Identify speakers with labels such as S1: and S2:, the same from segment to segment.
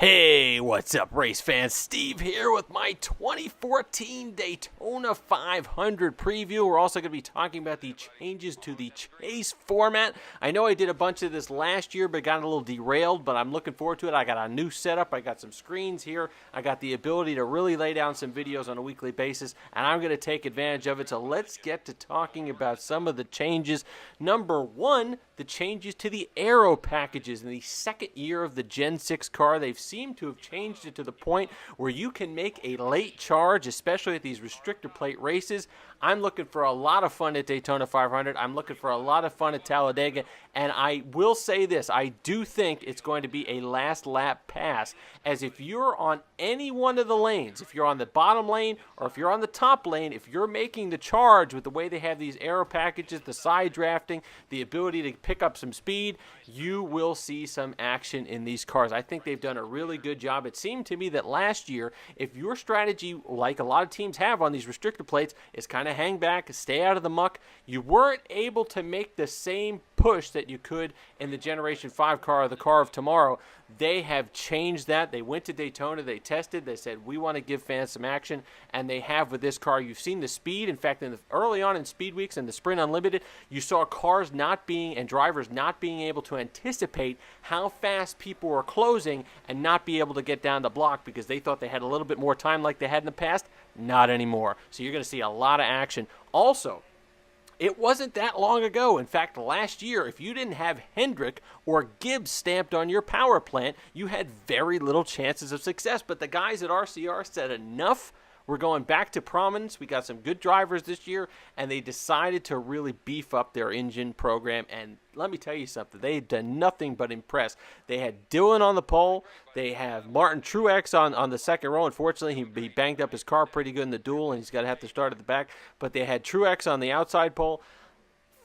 S1: Hey, what's up, race fans? Steve here with my 2014 Daytona 500 preview. We're also going to be talking about the changes to the chase format. I know I did a bunch of this last year, but got a little derailed, but I'm looking forward to it. I got a new setup. I got some screens here. I got the ability to really lay down some videos on a weekly basis, and I'm going to take advantage of it. So let's get to talking about some of the changes. Number one, the changes to the aero packages. In the second year of the Gen 6 car, they've seemed to have changed it to the point where you can make a late charge, especially at these restrictor plate races. I'm looking for a lot of fun at Daytona 500. I'm looking for a lot of fun at Talladega. And I will say this, I do think it's going to be a last lap pass, as if you're on any one of the lanes, if you're on the bottom lane or if you're on the top lane, if you're making the charge with the way they have these aero packages, the side drafting, the ability to pick up some speed, you will see some action in these cars. I think they've done a really good job. It seemed to me that last year, if your strategy, like a lot of teams have on these restrictor plates, is kind of hang back, stay out of the muck, you weren't able to make the same push that you could in the Generation 5 car or the car of tomorrow. They have changed that. They went to Daytona, they tested, they said, we want to give fans some action, and they have with this car. You've seen the speed. In fact, early on in Speed Weeks and the Sprint Unlimited, you saw cars not being, and drivers not being able to anticipate how fast people were closing and not be able to get down the block because they thought they had a little bit more time like they had in the past. Not anymore. So you're going to see a lot of action. Also, it wasn't that long ago. In fact, last year, if you didn't have Hendrick or Gibbs stamped on your power plant, you had very little chances of success. But the guys at RCR said enough. We're going back to prominence. We got some good drivers this year, and they decided to really beef up their engine program. And let me tell you something. They've done nothing but impress. They had Dillon on the pole. They have Martin Truex on the second row. Unfortunately, he banged up his car pretty good in the duel, and he's going to have to start at the back. But they had Truex on the outside pole.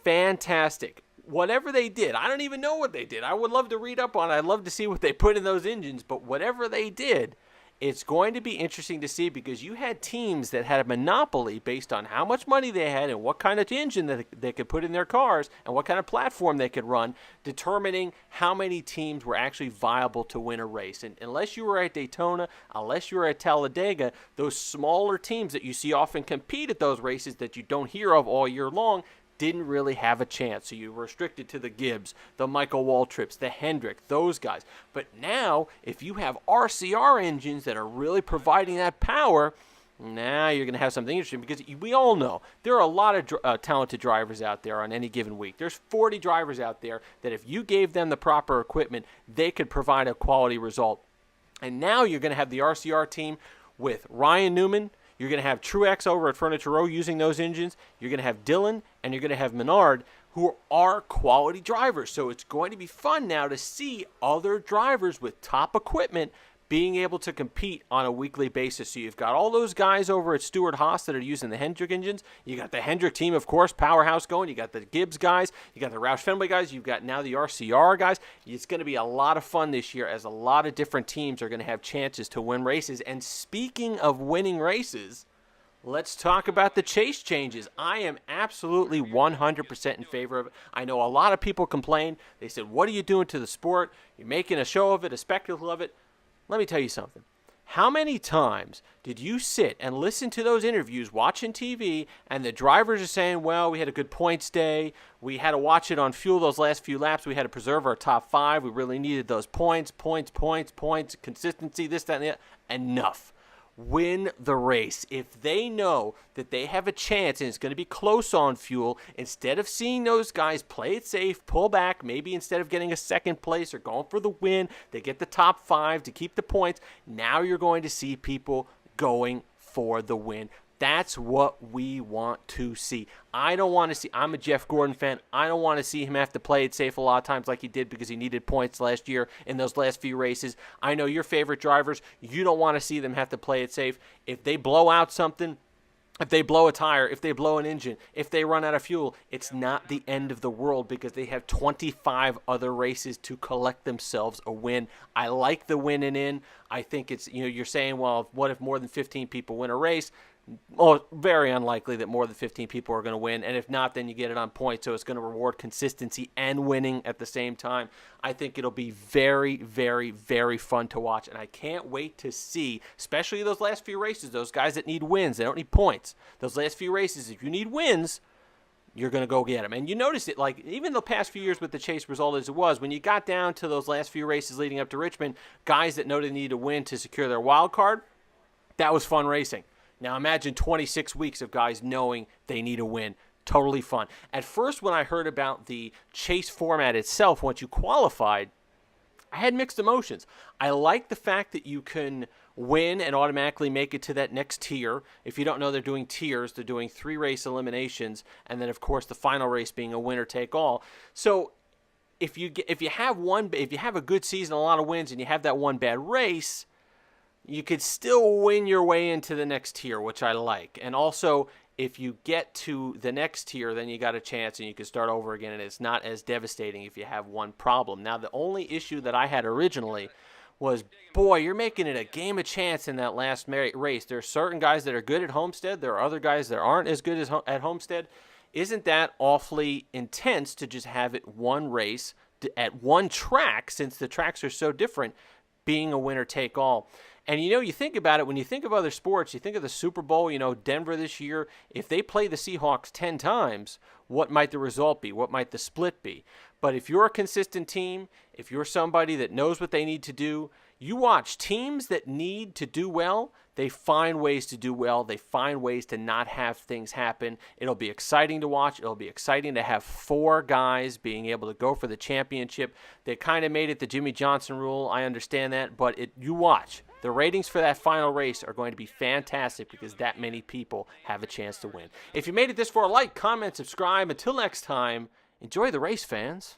S1: Fantastic. Whatever they did, I don't even know what they did. I would love to read up on it. I'd love to see what they put in those engines. But whatever they did, it's going to be interesting to see, because you had teams that had a monopoly based on how much money they had and what kind of engine that they could put in their cars and what kind of platform they could run, determining how many teams were actually viable to win a race. And unless you were at Daytona, unless you were at Talladega, those smaller teams that you see often compete at those races that you don't hear of all year long didn't really have a chance. So you were restricted to the Gibbs, the Michael Waltrips, the Hendrick, those guys. But now, if you have RCR engines that are really providing that power, now you're going to have something interesting, because we all know there are a lot of talented drivers out there on any given week. There's 40 drivers out there that if you gave them the proper equipment, they could provide a quality result. And now you're going to have the RCR team with Ryan Newman. You're going to have Truex over at Furniture Row using those engines. You're going to have Dillon, and you're going to have Menard, who are quality drivers. So it's going to be fun now to see other drivers with top equipment being able to compete on a weekly basis. So you've got all those guys over at Stewart-Haas that are using the Hendrick engines. You got the Hendrick team, of course, powerhouse going. You got the Gibbs guys. You got the Roush Fenway guys. You've got now the RCR guys. It's going to be a lot of fun this year, as a lot of different teams are going to have chances to win races. And speaking of winning races, let's talk about the chase changes. I am absolutely 100% in favor of it. I know a lot of people complain. They said, what are you doing to the sport? You're making a show of it, a spectacle of it. Let me tell you something. How many times did you sit and listen to those interviews watching TV, and the drivers are saying, well, we had a good points day. We had to watch it on fuel those last few laps. We had to preserve our top five. We really needed those points, consistency, this, that, and the other. Enough. Win the race. If they know that they have a chance and it's going to be close on fuel, instead of seeing those guys play it safe, pull back, maybe instead of getting a second place or going for the win, they get the top five to keep the points. Now you're going to see people going for the win. That's what we want to see. I don't want to see, I'm a Jeff Gordon fan, I don't want to see him have to play it safe a lot of times like he did because he needed points last year in those last few races. I know your favorite drivers, you don't want to see them have to play it safe. If they blow out something, if they blow a tire, if they blow an engine, if they run out of fuel, it's not the end of the world, because they have 25 other races to collect themselves a win. I like the winning in. I think it's, you're saying, well, what if more than 15 people win a race? very unlikely that more than 15 people are going to win. And if not, then you get it on points. So it's going to reward consistency and winning at the same time. I think it'll be very, very, very fun to watch. And I can't wait to see, especially those last few races, those guys that need wins. They don't need points. Those last few races, if you need wins, you're going to go get them. And you notice it, like, even the past few years with the Chase result as it was, when you got down to those last few races leading up to Richmond, guys that know they need to win to secure their wild card, that was fun racing. Now imagine 26 weeks of guys knowing they need a win. Totally fun. At first, when I heard about the Chase format itself, once you qualified, I had mixed emotions. I like the fact that you can win and automatically make it to that next tier. If you don't know, they're doing tiers. They're doing 3 race eliminations, and then of course the final race being a winner take all. So if you have a good season, a lot of wins, and you have that one bad race, you could still win your way into the next tier, which I like. And also, if you get to the next tier, then you got a chance and you can start over again, and it's not as devastating if you have one problem. Now, the only issue that I had originally was, boy, you're making it a game of chance in that last race. There are certain guys that are good at Homestead. There are other guys that aren't as good as at Homestead. Isn't that awfully intense to just have it one race at one track, since the tracks are so different, being a winner-take-all? And, you think about it, when you think of other sports, you think of the Super Bowl, Denver this year, if they play the Seahawks 10 times, what might the result be? What might the split be? But if you're a consistent team, if you're somebody that knows what they need to do, you watch teams that need to do well, they find ways to do well. They find ways to not have things happen. It'll be exciting to watch. It'll be exciting to have 4 guys being able to go for the championship. They kind of made it the Jimmy Johnson rule. I understand that, but you watch. The ratings for that final race are going to be fantastic because that many people have a chance to win. If you made it this far, like, comment, subscribe. Until next time, enjoy the race, fans.